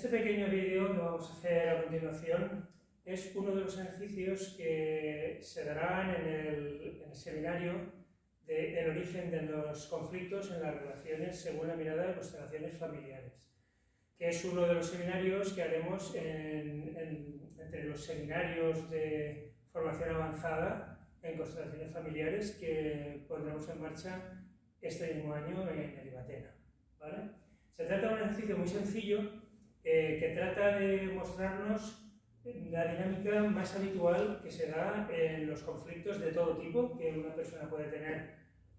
Este pequeño vídeo que vamos a hacer a continuación es uno de los ejercicios que se darán en el seminario del origen de los conflictos en las relaciones según la mirada de constelaciones familiares, que es uno de los seminarios que haremos entre los seminarios de formación avanzada en constelaciones familiares que pondremos en marcha este mismo año en Eribatena, ¿vale? Se trata de un ejercicio muy sencillo que trata de mostrarnos la dinámica más habitual que se da en los conflictos de todo tipo que una persona puede tener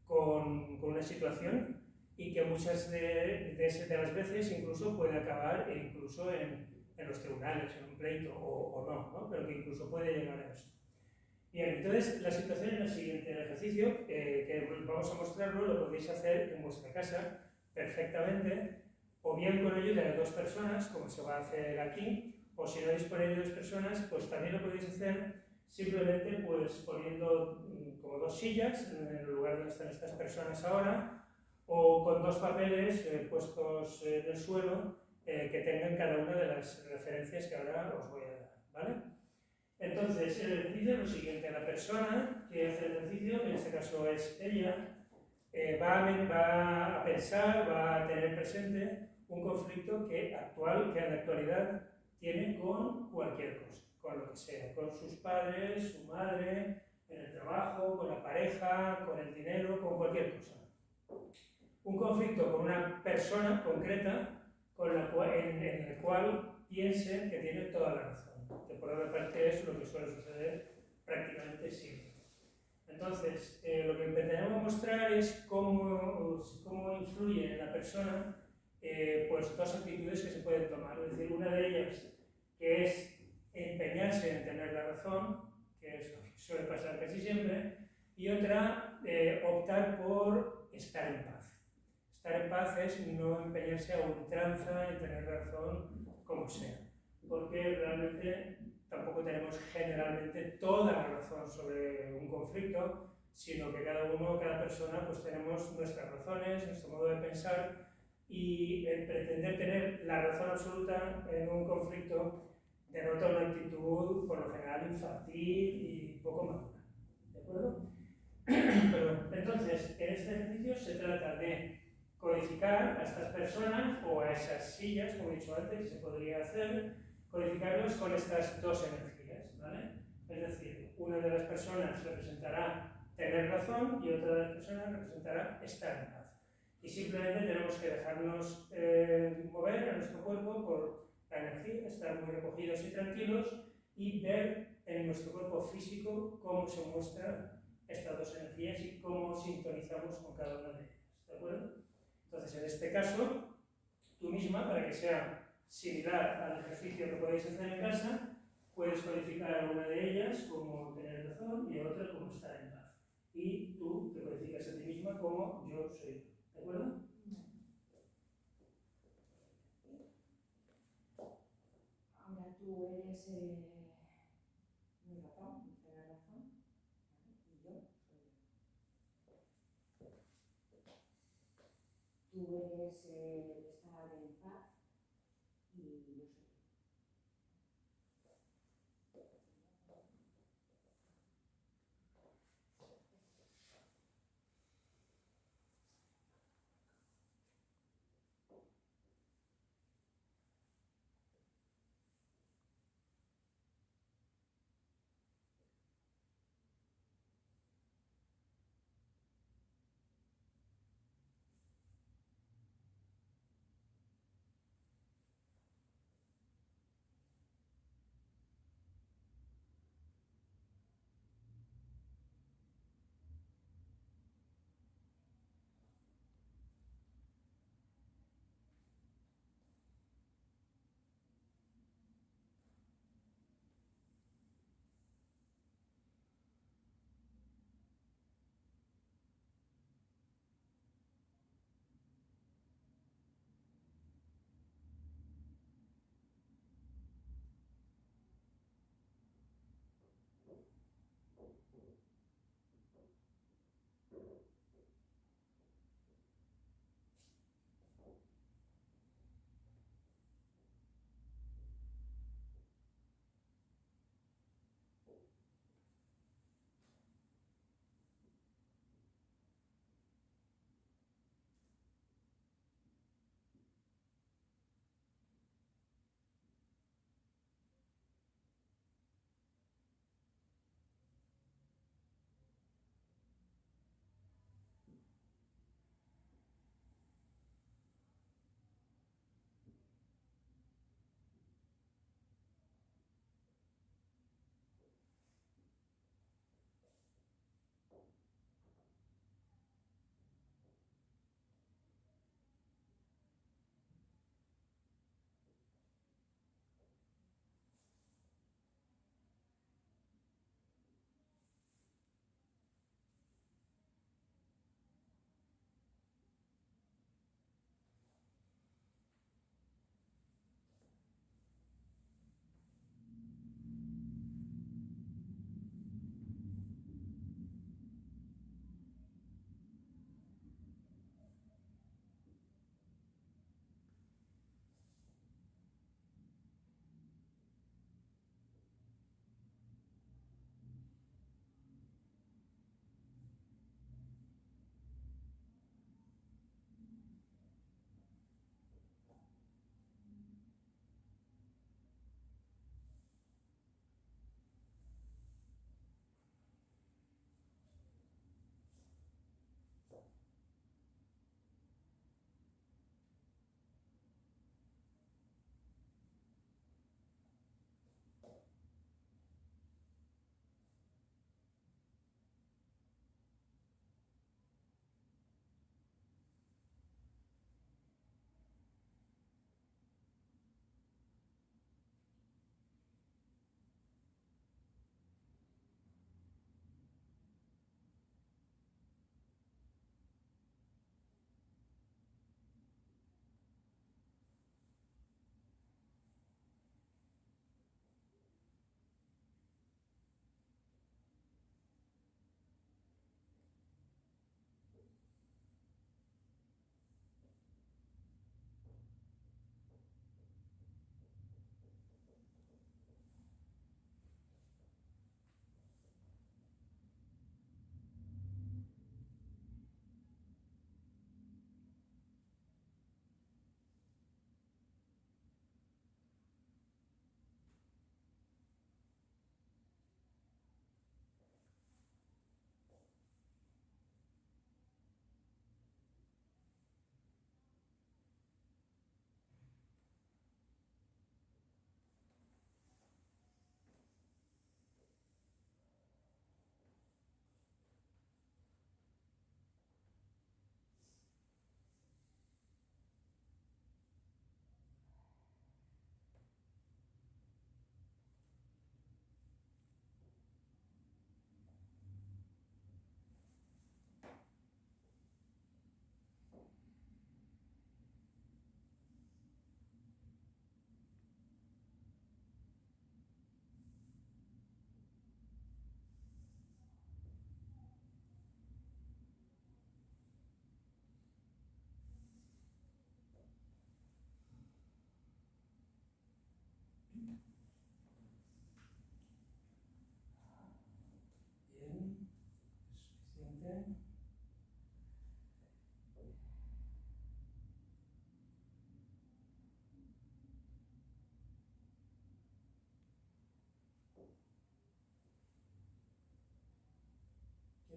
con una situación y que muchas de las veces incluso puede acabar incluso en los tribunales, en un pleito o no, pero que incluso puede llegar a esto. Bien, entonces la situación es la siguiente. El ejercicio que vamos a mostrarlo lo podéis hacer en vuestra casa perfectamente, o bien con ayuda de dos personas, como se va a hacer aquí, o si no disponéis de dos personas, pues también lo podéis hacer simplemente pues poniendo como dos sillas en el lugar donde están estas personas ahora, o con dos papeles puestos en el suelo que tengan cada una de las referencias que ahora os voy a dar, ¿vale? Entonces, el ejercicio es lo siguiente: la persona que hace el ejercicio, en este caso es ella, va a pensar, va a tener presente un conflicto que en la actualidad tiene con cualquier cosa, con lo que sea, con sus padres, su madre, en el trabajo, con la pareja, con el dinero, con cualquier cosa. Un conflicto con una persona concreta en el cual piense que tiene toda la razón, que por otra parte es lo que suele suceder prácticamente siempre. Entonces, lo que pretendemos mostrar es cómo influye en la persona pues dos actitudes que se pueden tomar. Es decir, una de ellas que es empeñarse en tener la razón, que es lo que suele pasar casi siempre, y otra, optar por estar en paz. Estar en paz es no empeñarse a ultranza en tener la razón como sea, porque realmente tampoco tenemos generalmente toda la razón sobre un conflicto, sino que cada persona, pues tenemos nuestras razones, nuestro modo de pensar, y pretender tener la razón absoluta en un conflicto denota una actitud, por lo general, infantil y poco madura. ¿De acuerdo? Entonces, en este ejercicio se trata de codificar a estas personas o a esas sillas, como he dicho antes, que se podría hacer, codificarlos con estas dos energías, ¿vale? Es decir, una de las personas representará tener razón y otra de las personas representará estar en paz. Y simplemente tenemos que dejarnos mover a nuestro cuerpo por la energía, estar muy recogidos y tranquilos y ver en nuestro cuerpo físico cómo se muestran estas dos energías y cómo sintonizamos con cada una de ellas, ¿de acuerdo? Entonces, en este caso, tú misma, para que sea similar al ejercicio que podéis hacer en casa, puedes codificar a una de ellas como tener razón y a otra como estar en paz. Y tú te codificas a ti misma como yo soy. ¿De acuerdo? Ahora tú eres mi razón, mi tener razón, y yo soy yo. Tú eres estar en paz y yo soy yo.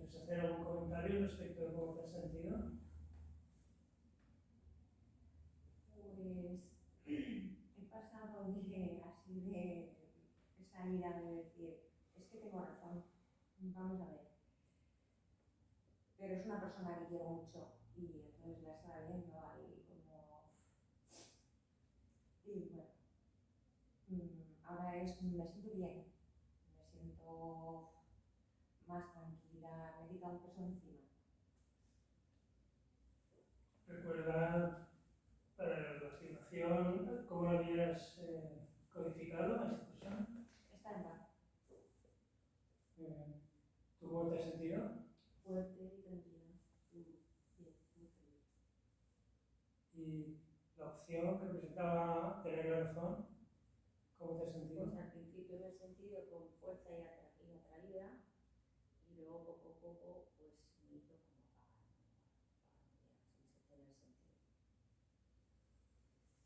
¿Quieres hacer algún comentario respecto de cómo te has sentido? Pues he pasado de así de esa ira de decir, es que tengo razón, vamos a ver. Pero es una persona que quiero mucho y entonces la estaba viendo ahí como... Y bueno, ahora me siento bien, me siento más tranquila, me he quitado un peso encima. Recuerda para la relacionación, ¿cómo lo habías codificado a esta persona? Está en paz. ¿Tú cómo te has sentido? Fuerte y tranquila. Bien, muy feliz. Y la opción que presentaba tener la razón, ¿cómo te has sentido? Pues al principio me he sentido con fuerza y atraída y luego poco a poco pues me hizo como apagar, sin tener sentido.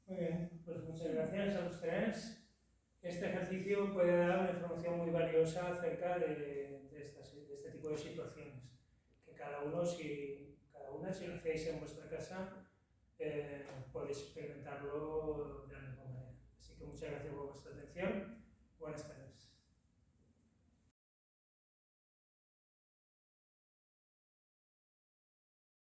Muy bien, pues muchas gracias a los tres. Este ejercicio puede dar una información muy valiosa acerca de este tipo de situaciones, que cada una, si lo hacéis en vuestra casa, podéis experimentarlo de la misma manera. Así que muchas gracias por vuestra atención. Buenas tardes.